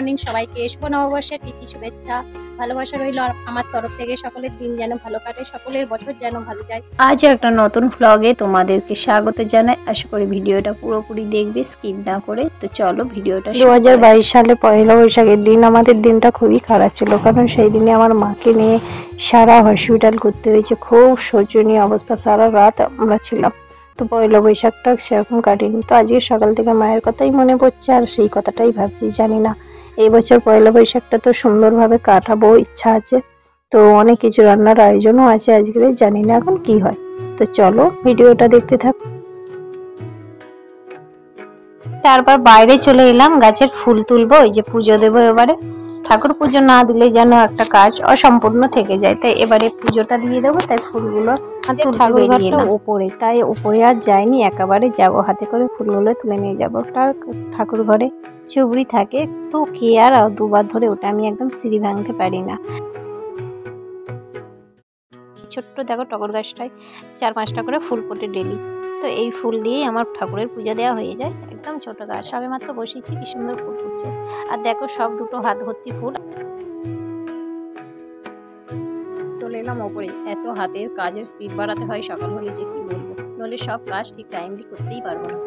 Morning সবাইকে, শুভ নববর্ষের প্রীতি শুভেচ্ছা ভালোবাসা রইল আমার তরফ থেকে। সকলের দিন যেন ভালো কাটে, সকলের বছর যেন ভালো যায়। আজও একটা নতুন ভ্লগে তোমাদেরকে স্বাগত জানাই। আশা করি ভিডিওটা পুরোপুরি দেখবে, স্কিপ না করে। তো চলো ভিডিওটা। 2022 সালে পয়লা বৈশাখের দিন আমাদের দিনটা খুবই খারাপ ছিল, কারণ সেই দিনে আমার মাকে নিয়ে সারা হসপিটাল ঘুরতে হয়েছে। খুব শোচনীয় অবস্থা, সারা রাত আমরা ছিলাম। তো পয়লা বৈশাখটা সেরকম কাটেনি। তো আজকে সকাল থেকে মায়ের কথাই মনে পড়ছে, আর সেই কথাটাই ভাবছি। জানি না এই বছর পয়লা বৈশাখটা তো সুন্দরভাবে কাটাবো, ইচ্ছা আছে। তো অনেক কিছু রান্নার আয়োজনও আছে আজকে, জানি না এখন কি হয়। তো চলো ভিডিওটা দেখতে থাক। তারপর বাইরে চলে এলাম, গাছের ফুল তুলবো, ওই যে পুজো দেবো এবারে। ঠাকুর পুজো না দিলে যেন একটা কাজ অসম্পূর্ণ থেকে যায়, তাই এবারে পুজোটা দিয়ে দেবো। তাই ফুলগুলো আমাদের ঠাকুর ঘরটা ওপরে, তাই ওপরে আর যাইনি, একেবারে যাব হাতে করে ফুলগুলো তুলে নিয়ে যাবো। ঠাকুর ঘরে চুবড়ি থাকে, তো কে আর দুবার ধরে ওটা আমি একদম সিঁড়ি ভাঙতে পারি না। ছোট্ট দেখো টগর গাছটায় 4-5টা করে ফুল ফোটে ডেলি। তো এই ফুল দিয়েই আমার ঠাকুরের পূজা দেওয়া হয়ে যায়। একদম ছোট গাছ, সবে মাত্র বসিয়েছি, কি সুন্দর ফুল ফুটছে। আর দেখো সব দুটো হাত ভর্তি ফুল। চলে এলাম ওপরে। এত হাতের কাজের স্পিড বাড়াতে হয় সকাল হলে, যে কি বলবো, নইলে সব কাজ ঠিক টাইমলি করতেই পারবো না।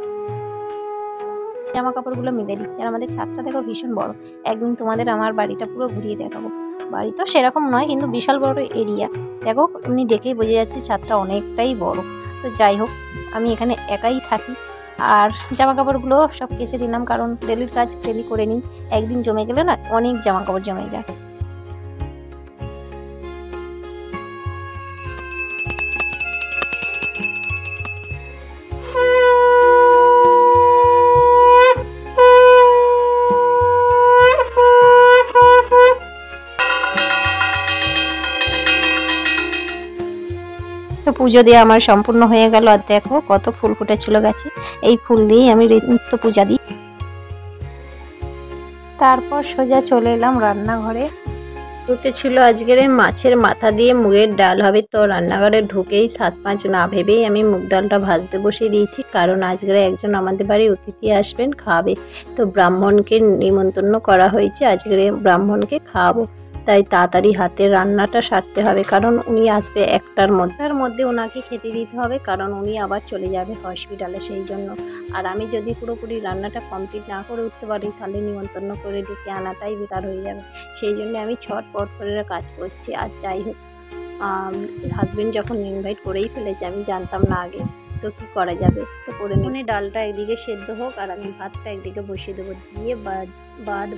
জামা কাপড়গুলো মিলে দিচ্ছি। আর আমাদের ছাদটা দেখো ভীষণ বড়। একদিন তোমাদের আমার বাড়িটা পুরো ঘুরিয়ে দেখাবো। বাড়ি তো সেরকম নয়, কিন্তু বিশাল বড় এরিয়া। দেখো এমনি দেখেই বোঝা যাচ্ছে ছাদটা অনেকটাই বড়। তো যাই হোক, আমি এখানে একাই থাকি। আর জামা কাপড়গুলো সব কেচে দিলাম, কারণ ডেলির কাজ ডেলি করে নিই। একদিন জমে গেলে না অনেক জামা কাপড় জমে যায়। তো পুজো দিয়ে আমার সম্পূর্ণ হয়ে গেল। আর দেখো কত ফুল ফুটেছিল গাছে। এই ফুল দিয়েই আমি নিত্য পূজা দিই। তারপর সোজা চলে এলাম রান্নাঘরে। ওতে ছিল আজকের মাছের মাথা দিয়ে মুগের ডাল হবে। তো রান্নাঘরে ঢুকেই 7-5 না ভেবেই আমি মুগ ডালটা ভাজতে বসিয়ে দিয়েছি, কারণ আজকের একজন আমাদের বাড়ি অতিথি আসবেন, খাবে। তো ব্রাহ্মণকে নিমন্ত্রণ করা হয়েছে, আজকের ব্রাহ্মণকে খাওয়াবো। তাই তাড়াতাড়ি হাতের রান্নাটা সারতে হবে, কারণ উনি আসবে 1টার মধ্যে ওনাকে খেতে দিতে হবে, কারণ উনি আবার চলে যাবে হসপিটালে, সেই জন্য। আর আমি যদি পুরোপুরি রান্নাটা কমপ্লিট না করে উঠতে পারি, তাহলে নিমন্ত্রণ করে ডেকে আনাটাই বেকার হয়ে যাবে। সেই জন্য আমি ছটপট করে কাজ করছি। আর যাই হোক, হাজবেন্ড যখন ইনভাইট করেই ফেলেছে, আমি জানতাম না আগে, তো কি করা যাবে, তো করে নিয়ে ডালটা একদিকে সেদ্ধ হোক, আর আমি ভাতটা একদিকে বসিয়ে দেবো। দিয়ে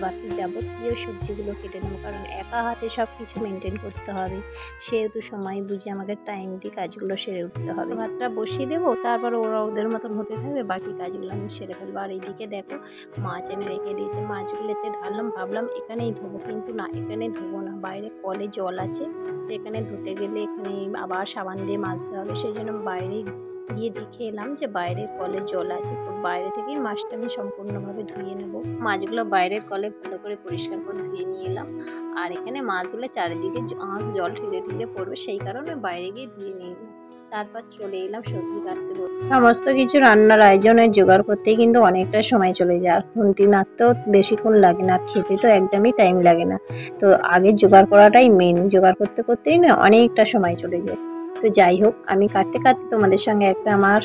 বাকি যাবতীয় সবজিগুলো কেটে নেবো, কারণ একা হাতে সব কিছু মেনটেন করতে হবে। সেহেতু সময় বুঝে আমাকে টাইমলি কাজগুলো সেরে উঠতে হবে। ভাতটা বসিয়ে দেবো, তারপর ওরা ওদের মতন হতে থাকবে, বাকি কাজগুলো আমি সেরে ফেলবো। আর এইদিকে দেখো মাছ এনে রেখে দিয়েছে, মাছগুলোতে ঢাললাম, ভাবলাম এখানেই ধোবো, কিন্তু না, এখানে ধোবো না, বাইরে কলে জল আছে। তো এখানে ধুতে গেলে এখানে আবার সাবান দিয়ে মাজতে হবে, সেই জন্য বাইরেই গিয়ে দেখে এলাম যে বাইরের কলে জল আছে। তো বাইরে থেকেই মাছটা আমি সম্পূর্ণভাবে ধুয়ে নেব। মাছগুলো বাইরের কলে ভালো করে পরিষ্কার করে ধুয়ে নিয়ে এলাম। আর এখানে মাছগুলো চারিদিকে জল ঠেলে ঠেলে পড়বে, সেই কারণে বাইরে গিয়ে ধুয়ে নিয়ে এলাম। তারপর চলে এলাম সবজি কাটতে। সমস্ত কিছু রান্নার আয়োজনে জোগাড় করতেই কিন্তু অনেকটা সময় চলে যায়। আর খুন্তি নাড়তেও বেশিক্ষণ লাগে না, খেতে তো একদমই টাইম লাগে না। তো আগে জোগাড় করাটাই মেন, জোগাড় করতে করতেই না অনেকটা সময় চলে যায়। তো যাই হোক, আমি কাটতে কাটতে তোমাদের সঙ্গে একটা আমার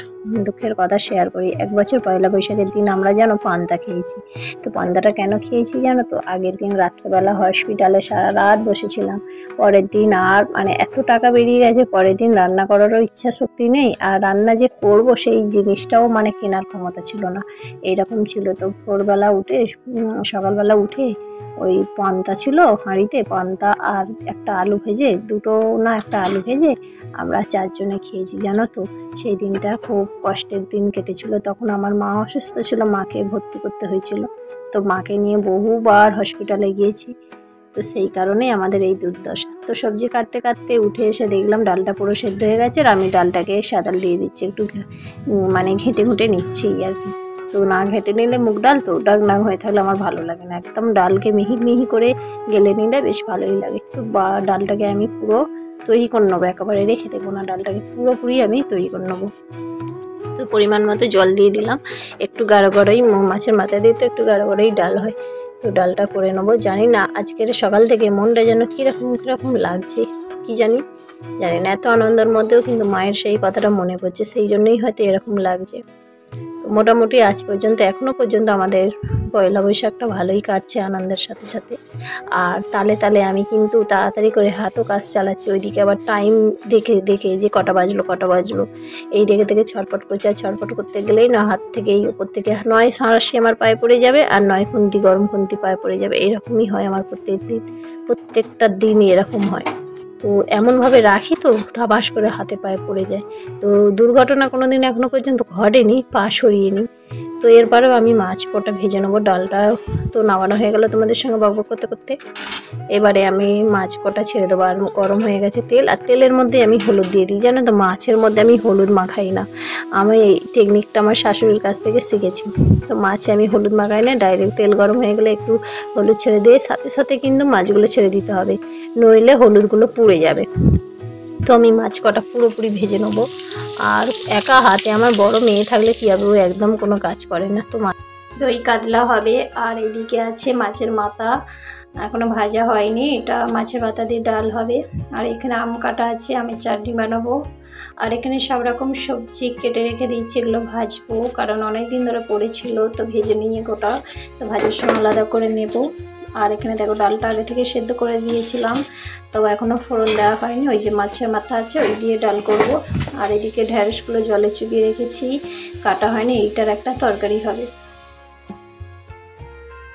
দুঃখের কথা শেয়ার করি। 1 বছর পয়লা বৈশাখের দিন আমরা জানো পান্তা খেয়েছি। তো পান্তাটা কেন খেয়েছি জানো তো? আগের দিন রাত্রেবেলা হসপিটালে সারা রাত বসেছিলাম। পরের দিন আর এত টাকা বেরিয়ে গেছে, পরের দিন রান্না করারও ইচ্ছা শক্তি নেই, আর রান্না যে করব সেই জিনিসটাও কেনার ক্ষমতা ছিল না, এইরকম ছিল। তো ভোরবেলা উঠে সকালবেলা উঠে ওই পান্তা ছিল হাঁড়িতে, পান্তা আর একটা আলু ভেজে, একটা আলু ভেজে আমরা 4 জনে খেয়েছি, জানো তো। সেই দিনটা খুব কষ্টের দিন কেটেছিল। তখন আমার মা অসুস্থ ছিল, মাকে ভর্তি করতে হয়েছিল। তো মাকে নিয়ে বহুবার হসপিটালে গিয়েছি। তো সেই কারণেই আমাদের এই দুর্দশা। তো সবজি কাটতে কাটতে উঠে এসে দেখলাম ডালটা পুরো সেদ্ধ হয়ে গেছে, আর আমি ডালটাকে সাদাল দিয়ে দিচ্ছি, একটু ঘেঁটে ঘুঁটে নিচ্ছি আর কি। তো না ঘেঁটে নিলে মুগ ডাল তো ডাক না হয়ে থাকলে আমার ভালো লাগে না। একদম ডালকে মিহি মিহি করে গেলে নিলে বেশ ভালোই লাগে। তো ডালটাকে আমি পুরো তৈরি করে নেবো, একেবারে রেখে দেবো না, ডালটাকে পুরোপুরি আমি তৈরি করে নেবো। তো পরিমাণ মতো জল দিয়ে দিলাম, একটু গাঢ় গাঢ়ই, মাছের মাথা দিয়ে তো একটু গাঢ় গাঢ়ই ডাল হয়। তো ডালটা করে নেবো। জানি না আজকের সকাল থেকে মনটা যেন কীরকম লাগছে, কি জানি না, এত আনন্দের মধ্যেও কিন্তু মায়ের সেই কথাটা মনে পড়ছে, সেই জন্যই হয়তো এরকম লাগছে। তো মোটামুটি আজ পর্যন্ত এখনও পর্যন্ত আমাদের পয়লা বৈশাখটা ভালোই কাটছে আনন্দের সাথে সাথে। আর তালে তালে আমি কিন্তু তাড়াতাড়ি করে হাতও কাজ চালাচ্ছি, ওইদিকে আবার টাইম দেখে যে কটা বাজলো এই দেখে ছটপট করছে। আর ছটপট করতে গেলেই না হাত থেকে এই উপর থেকে নয় সাঁড়াশি আমার পায়ে পড়ে যাবে, আর নয় খুন্তি গরম খুন্তি পায়ে পড়ে যাবে। এরকমই হয় আমার প্রত্যেকটা দিনই এরকম হয়। তো এমনভাবে রাখি তো ঠাবাস করে হাতে পায়ে পড়ে যায়। তো দুর্ঘটনা কোনো দিন এখনও পর্যন্ত ঘটেনি, পা সরিয়ে নিই। তো এরপরেও আমি মাছ কটা ভেজে নেবো। ডালটা তো নামানো হয়ে গেল তোমাদের সঙ্গে বকবক করতে করতে। এবারে আমি মাছ কটা ছেড়ে দেবো। আর গরম হয়ে গেছে তেল, আর তেলের মধ্যে আমি হলুদ দিয়ে দিই। জানো তো মাছের মধ্যে আমি হলুদ মাখাই না, আমি এই টেকনিকটা আমার শাশুড়ির কাছ থেকে শিখেছি। তো মাছে আমি হলুদ মাখাই না, ডাইরেক্ট তেল গরম হয়ে গেলে একটু হলুদ ছেড়ে দিয়ে সাথে সাথে কিন্তু মাছগুলো ছেড়ে দিতে হবে, নইলে হলুদগুলো পুড়ে যাবে। তো আমি মাছ কটা পুরোপুরি ভেজে নেবো। আর একা হাতে আমার বড় মেয়ে থাকলে কী হবে, ও একদম কোনো কাজ করে না। তো দই কাতলা হবে। আর এদিকে আছে মাছের মাথা, এখনও ভাজা হয়নি, এটা মাছের মাথা দিয়ে ডাল হবে। আর এখানে আম কাটা আছে, আমের চাটনি বানাবো। আর এখানে সব রকম সবজি কেটে রেখে দিয়েছি, এগুলো ভাজবো, কারণ অনেক দিন ধরে পড়েছিল, তো ভেজে নিয়ে গোটা, তো ভাজার সময় আলাদা করে নেব। আর এখানে দেখো ডালটা আগে থেকে সেদ্ধ করে দিয়েছিলাম, তো এখনও ফোড়ন দেওয়া হয়নি। ওই যে মাছের মাথা আছে ওই দিয়ে ডাল করব। আর এদিকে ঢ্যাঁড়সগুলো জলে চুবিয়ে রেখেছি, কাটা হয়নি, এইটার একটা তরকারি হবে।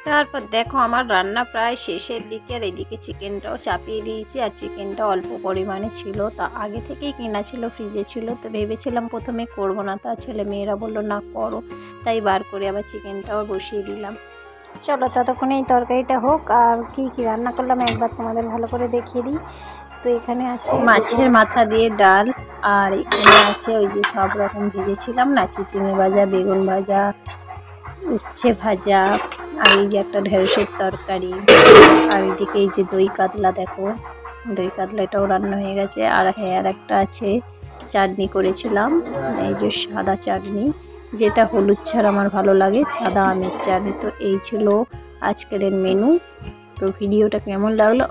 তারপর দেখো আমার রান্না প্রায় শেষের দিকে। আর এদিকে চিকেনটাও চাপিয়ে দিয়েছি। আর চিকেনটা অল্প পরিমাণে ছিল, তা আগে থেকেই কেনা ছিল, ফ্রিজে ছিল। তো ভেবেছিলাম প্রথমে করবো না, তা ছেলে মেয়েরা বললো না করো, তাই বার করে আবার চিকেনটাও বসিয়ে দিলাম। চলো ততক্ষণে এই তরকারিটা হোক। আর কি কি রান্না করলাম একবার তোমাদের ভালো করে দেখিয়ে দিই। তো এখানে আছে মাছের মাথা দিয়ে ডাল, আর এখানে আছে ওই যে সব রকম ভেজেছিলাম না, চিচিঙে ভাজা, বেগুন ভাজা, উচ্ছে ভাজা, আর এই যে একটা ঢেঁড়সের তরকারি। আর এদিকে এই যে দই কাতলা, দেখো দই কাতলাটাও রান্না হয়ে গেছে। আর হ্যাঁ, আর একটা আছে চাটনি করেছিলাম, এই যে সাদা চাটনি, যেটা হলুদ ছাড়া আমার ভালো লাগে, সাদা আমের চাটনি। তো এই ছিল আজকের মেনু। তো ভিডিওটা কেমন লাগলো